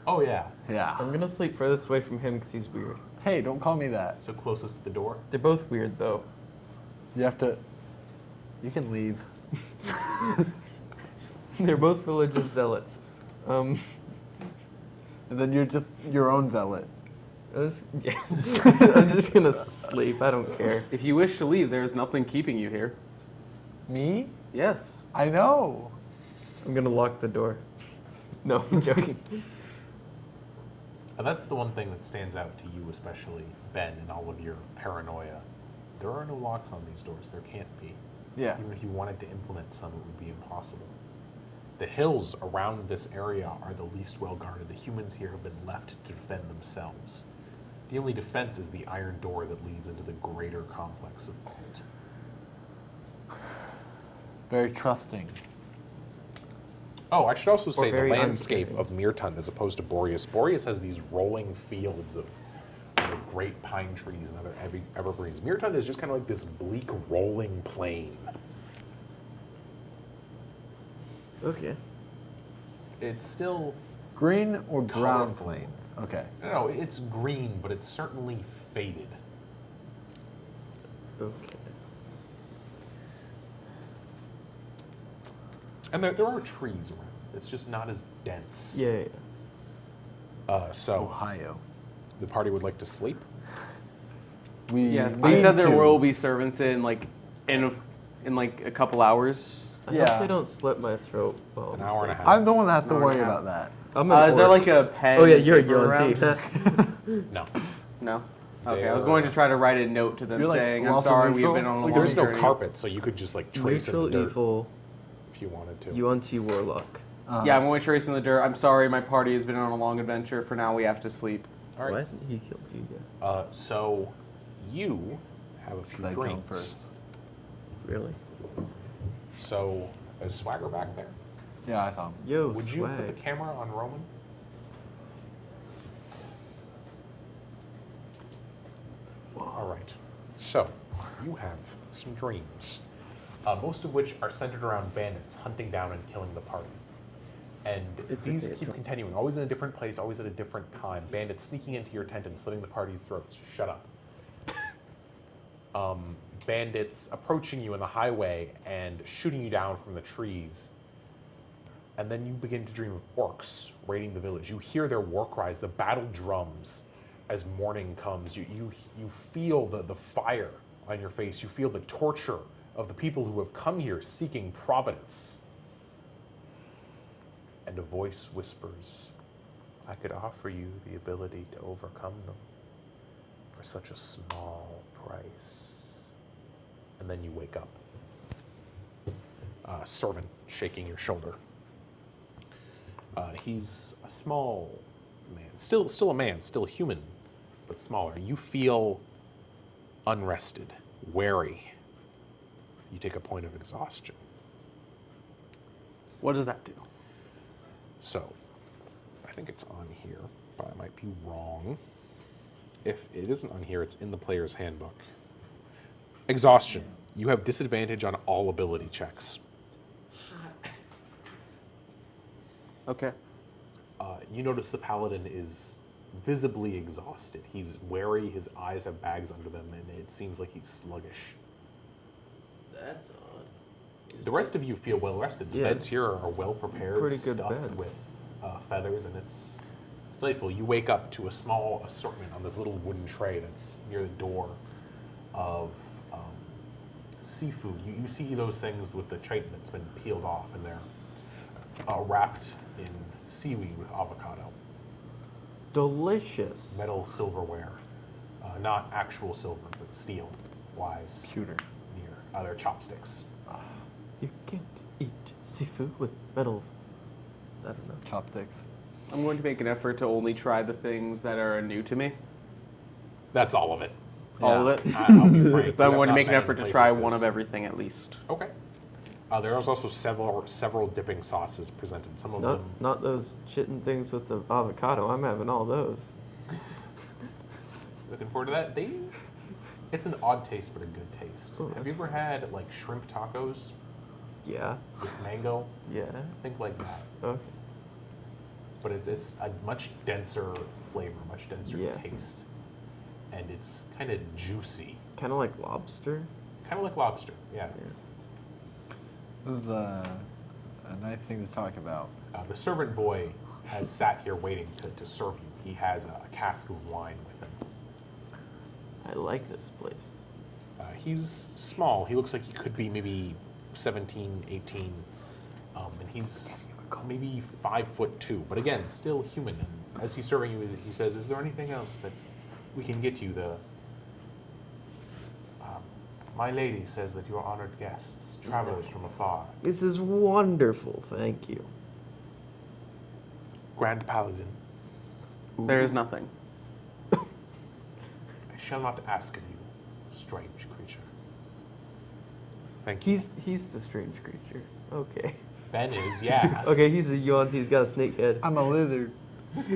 Oh, yeah. yeah. I'm gonna sleep furthest away from him because he's weird. Hey, don't call me that. So closest to the door. They're both weird though. You have to. You can leave. They're both religious zealots. And then you're just your own zealot. Yeah. I'm just gonna sleep. I don't care. If you wish to leave, there is nothing keeping you here. Me? Yes. I know. I'm gonna lock the door. No, I'm joking. And that's the one thing that stands out to you, especially Ben, in all of your paranoia. There are no locks on these doors. There can't be. Yeah. Even if you wanted to implement some, it would be impossible. The hills around this area are the least well guarded. The humans here have been left to defend themselves. The only defense is the iron door that leads into the greater complex of vault. Very trusting. Oh, I should also say the very landscape unforgiving. of Mirtund as opposed to Boreas. Boreas has these rolling fields of great pine trees and other evergreens. Mirtund is just kind of like this bleak rolling plain. Okay. It's still, Green or brown Colorful. plains? Okay. no, it's green, but it's certainly faded. Okay. And there are trees around. It's just not as dense. Yeah. So Ohio. the party would like to sleep. Yes, but you said there will be servants in like a couple hours. I Yeah. hope they don't slit my throat. While An I'm hour and a sleeping. half. I'm the one that has to No, worry yeah. about that. I'm an Is there orc. like a pen? Oh yeah, you're a paper UNT. around? No. No. Okay, I was going to try to write a note to them You're, like, saying, "I'm lawful sorry, we've neutral? been on a long There's no journey." carpet, so you could just like trace in the Neutral dirt evil if you wanted to. UNT warlock. Yeah, I'm going to trace in the dirt. I'm sorry, my party has been on a long adventure. For now, we have to sleep. All right. Why hasn't he killed you yet? So you have a few They come drinks. first. Really? So is Swagger back there? Yeah, I thought. Yo, Would you put the Swags. camera on Roman? All right. So you have some dreams, most of which are centered around bandits hunting down and killing the party. And It's these okay, it's keep okay. continuing, always in a different place, always at a different time. Bandits sneaking into your tent and slitting the party's throats. Shut up. Bandits approaching you on the highway and shooting you down from the trees. And then you begin to dream of orcs raiding the village. You hear their war cries, the battle drums as morning comes. You feel the fire on your face. You feel the torture of the people who have come here seeking providence. And a voice whispers, I could offer you the ability to overcome them for such a small price. And then you wake up. Servant shaking your shoulder. He's a small man, still a man, still human, but smaller. You feel unrested, wary. You take a point of exhaustion. What does that do? So, I think it's on here, but I might be wrong. If it isn't on here, it's in the player's handbook. Exhaustion. You have disadvantage on all ability checks. Okay. You notice the paladin is visibly exhausted. He's wary, his eyes have bags under them, and it seems like he's sluggish. That's odd. The rest of you feel well rested. The Yeah. beds here are well prepared, Pretty good stuffed beds. with feathers, and it's delightful. You wake up to a small assortment on this little wooden tray that's near the door of seafood. You see those things with the chitin that's been peeled off, and they're wrapped in seaweed with avocado. Delicious. Metal silverware. Not actual silver, but steel. Wise. Pewter. Near. They're chopsticks. You can't eat seafood with metal. I don't know. Chopsticks. I'm going to make an effort to only try the things that are new to me. That's all of it. All of it? I'll be frank. Then you I want to have make not an been effort in a to place try like one this. of everything at least. Okay. There's also several dipping sauces presented. Some of Not them. not those chitin things with the avocado. I'm having all those. Looking forward to that. It's an odd taste, but a good taste. Oh, Have you ever had like shrimp tacos Yeah. with mango? Yeah. Think like that. Okay. But it's a much denser flavor, much denser Yeah. taste, and it's kind of juicy, Kind of like lobster. kind of like lobster. Yeah. This is a nice thing to talk about. The servant boy has sat here waiting to serve you. He has a cask of wine with him. I like this place. He's small. He looks like he could be maybe 17, 18, and he's maybe 5'2", but again, still human. And as he's serving you, he says, "Is there anything else that we can get you?" My lady says that you are honored guests, travelers from afar. This is wonderful. Thank you. Grand Paladin, There is nothing. I shall not ask of you, strange creature. Thank you. He's the strange creature. Okay. Ben is, yes. Okay, he's a yuan. He's got a snake head. I'm a lizard.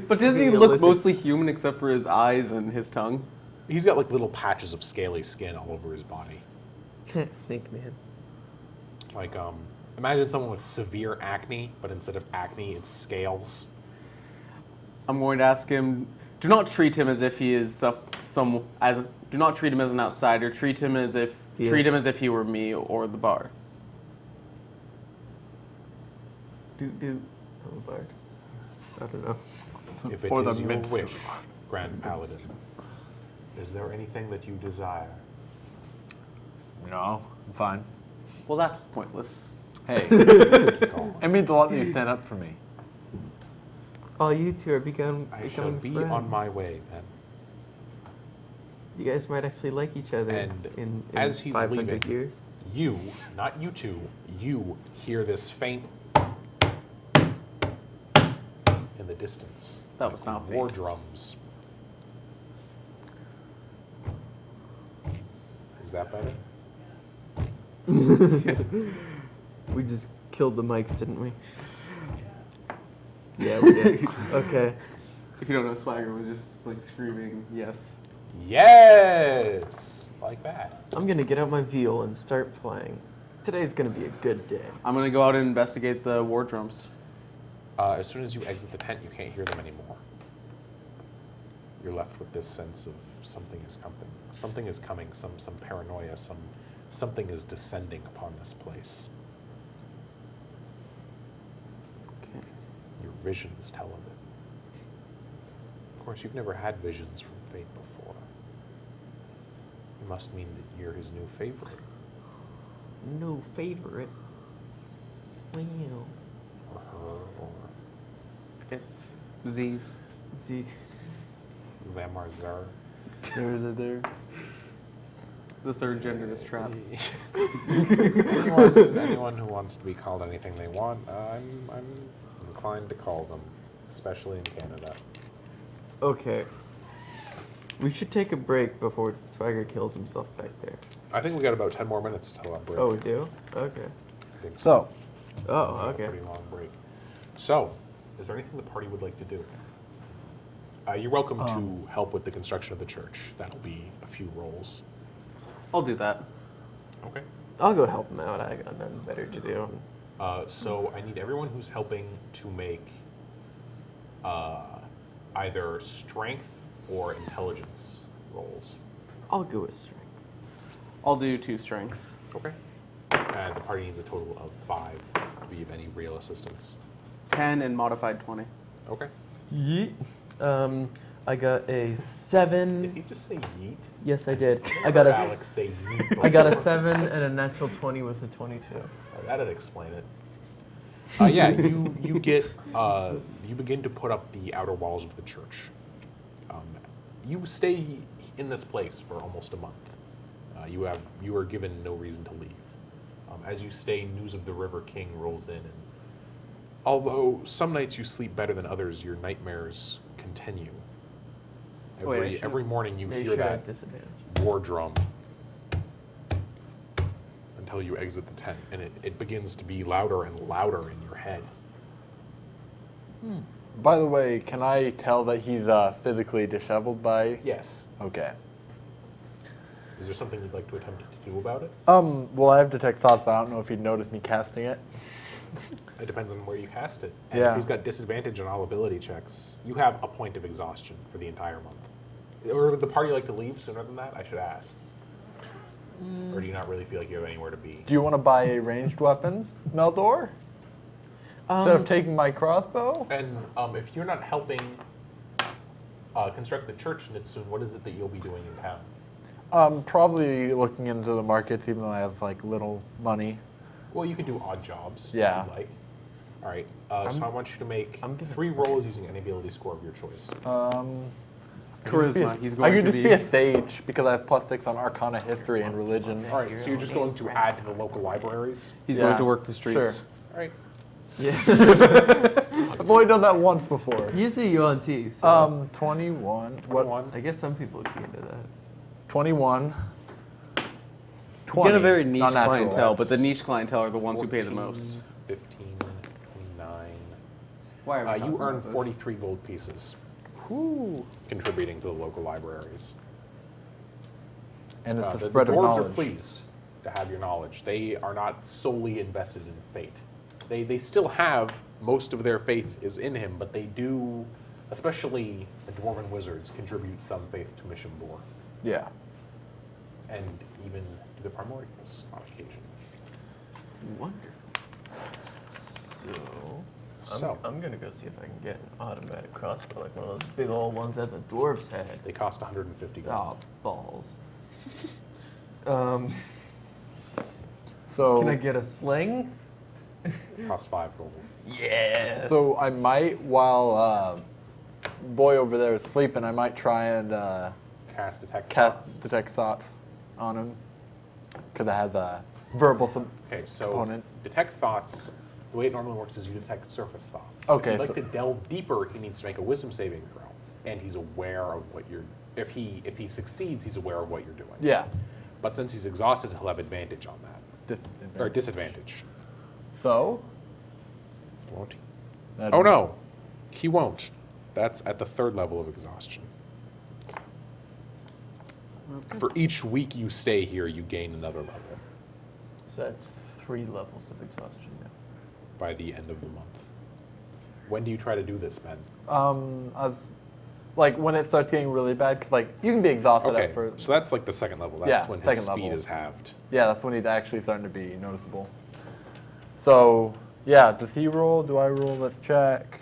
But does he Being a look lizard. mostly human except for his eyes and his tongue? He's got like little patches of scaly skin all over his body. Snake man. Like, imagine someone with severe acne, but instead of acne, it's scales. I'm going to ask him. Do not treat him as if he is do not treat him as an outsider. Treat him as if he were me or the bar. Doot. I'm a bard. I don't know. If it Or the is your minstrel. wish, Grand Paladin, is there anything that you desire? No, I'm fine. Well, that's pointless. Hey, Go it on. means a lot that you stand up for me. Oh, you two are becoming I shall becoming be friends. on my way then. You guys might actually like each other And in as he's 500 leaving, years. You, not you two, you hear this faint in the distance. That was not war faint. drums. Is that better? We just killed the mics, didn't we? Yeah, we did. Okay. If you don't know, Swagger was just like screaming, yes. Yes! Like that. I'm gonna get out my viol and start playing. Today's gonna be a good day. I'm going to go out and investigate the war drums. As soon as you exit the tent, you can't hear them anymore. You're left with this sense of something is coming. Something is coming. Some paranoia. Something is descending upon this place. Okay. Your visions tell of it. Of course, you've never had visions from Fate before. It must mean that you're his new favorite. No favorite. Wow. Or her, or It's Z's. See, them, or zer. There. The third gender is trapped. anyone who wants to be called anything they want, I'm inclined to call them, especially in Canada. okay. We should take a break before Swagger kills himself back there. I think we got about 10 more minutes till that break. Oh, we do? Okay. I think So, Oh, A okay. pretty long break. So, is there anything the party would like to do? You're welcome to help with the construction of the church. That'll be a few rolls. I'll do that. Okay. I'll go help him out. I got nothing better to do. So I need everyone who's helping to make either strength or intelligence rolls. I'll go with strength. I'll do 2 strength. Okay. And the party needs a total of 5 to be of any real assistance. 10 and modified 20. Okay. Yeet. I got a Did 7. you just say yeet? Yes, I did. I got a Alex say yeet. I got a before. 7 and a natural 20 with a 22. That'd explain it. Yeah, you get you begin to put up the outer walls of the church. You stay in this place for almost a month. You are given no reason to leave. As you stay, news of the River King rolls in, and although some nights you sleep better than others, your nightmares continue. Every morning you They hear should that have disadvantage. war drum until you exit the tent, and it begins to be louder and louder in your head. By the way, can I tell that he's physically disheveled by? Yes. Okay. Is there something you'd like to attempt to do about it? Well, I have detect thoughts, but I don't know if he'd notice me casting it. It depends on where you cast it. And Yeah. if he's got disadvantage on all ability checks, you have a point of exhaustion for the entire month. Or would the party like to leave sooner than that? I should ask. Or do you not really feel like you have anywhere to be? Do you want to buy a ranged weapons, Meldor? Instead of taking my crossbow? And if you're not helping construct the church, Nitsun, what is it that you'll be doing in town? Probably looking into the markets, even though I have like little money. Well, you could do odd jobs Yeah. if you'd like. All right. So I want you to make I'm gonna- 3 rolls using any ability score of your choice. Charisma. He's I going could to just be. be a sage because I have +6 on Arcana, History, and Religion. All right. So you're just going to add to the local libraries. He's Yeah. going to work the streets. Sure. All right. I've only done that once before. Usually you on T, so 21. 21. I guess some people would be into that. 21. You 20. get a very niche Not natural. clientele, but the That's niche clientele are the ones who pay the 14, most. 15, 29. Why are we talking You earn about this? 43 gold pieces, contributing to the local libraries. And it's The the spread of dwarves are knowledge. pleased to have your knowledge. They are not solely invested in fate. They still have, most of their faith is in him, but they do, especially the dwarven wizards, contribute some faith to Mission Bor, Yeah. and even to the primordials on occasion. Wonderful. So, So. I'm gonna go see if I can get an automatic crossbow, like one of those big old ones that the dwarves had. They cost 150 gold. Oh, balls. Um, So can I get a sling? Cost 5 gold. Yes. So I might, while boy over there is sleeping, I might try and Cast detect thoughts. detect thoughts on him because it has a verbal. Okay, so Component. detect thoughts. The way it normally works is you detect surface thoughts. Okay, If you'd like so- to delve deeper, he needs to make a wisdom saving throw, and he's aware of what you're. If he succeeds, he's aware of what you're doing. Yeah. But since he's exhausted, he'll have advantage on that, or disadvantage. So. Won't he? that'd Oh be- no, he won't. That's at the 3rd level of exhaustion. For each week you stay here, you gain another level So that's 3 levels of exhaustion now. by the end of the month. When do you try to do this, Ben? Like when it starts getting really bad, 'cause like you can be exhausted Okay, at first. so that's like the 2nd level. That's Yeah, when his 2nd speed level. is halved. Yeah, that's when he's actually starting to be noticeable. So yeah, does he roll? Do I roll? Let's check.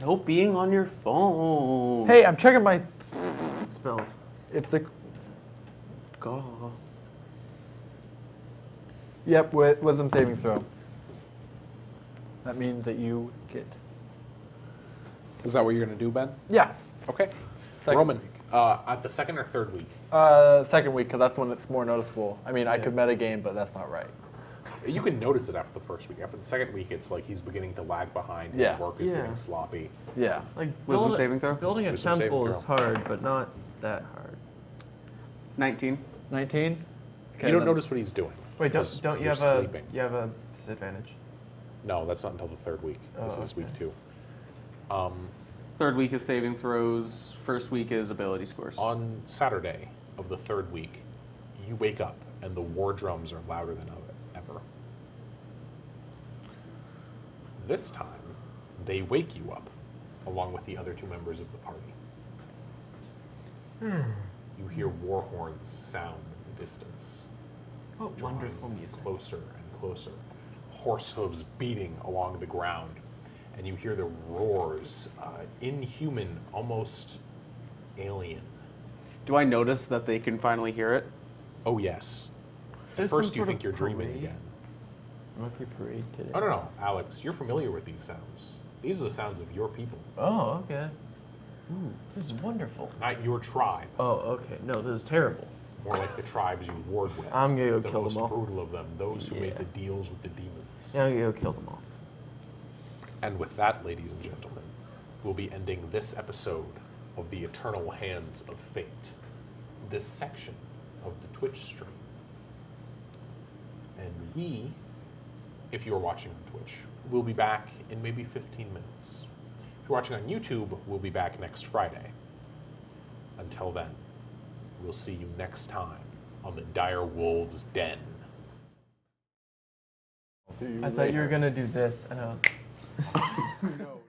No being on your phone. Hey, I'm checking my. Spells. If the. God. Yep, wisdom saving throw. That means that you get. Is that what you're going to do, Ben? Yeah. Okay. Second Roman, week. at the 2nd or 3rd week, 2nd week, because that's when it's more noticeable. I mean, I could metagame, but that's not right. you can notice it after the 1st week. After the 2nd week, it's like he's beginning to lag behind. His Yeah. work is Yeah. getting sloppy. Yeah. Like Wisdom saving throw? Building a Wisdom saving temple is throw. hard, but not that hard. 19. 19. You don't notice what he's doing. Wait, 'cause don't you you're have sleeping. you have a disadvantage? No, that's not until the 3rd week. This Oh, is week okay. 2. 3rd week is saving throws. 1st week is ability scores. On Saturday of the 3rd week, you wake up and the war drums are louder than ever. This time, they wake you up, along with the other 2 members of the party. You hear war horns sound in the distance, What drawing wonderful music. closer and closer. Horse hooves beating along the ground, and you hear the roars, inhuman, almost alien. Do I notice that they can finally hear it? Oh yes. there At some first you sort think of you're dreaming parade? again. Might be a parade today. Oh no, Alex, you're familiar with these sounds. These are the sounds of your people, Oh, okay. Ooh, this is wonderful. not your tribe. Oh, okay. No, this is terrible. More like the tribes you warred with. I'm gonna go the kill most them all. brutal of them, those who made Yeah. the deals with the demons. Yeah, I'm gonna go kill them all. And with that, ladies and gentlemen, we'll be ending this episode of the Eternal Hands of Fate, this section of the Twitch stream. And we, if you're watching on Twitch, will be back in maybe 15 minutes. If you're watching on YouTube, we'll be back next Friday. Until then, we'll see you next time on the Dire Wolves' Den. I thought you were gonna do this, and I was. No.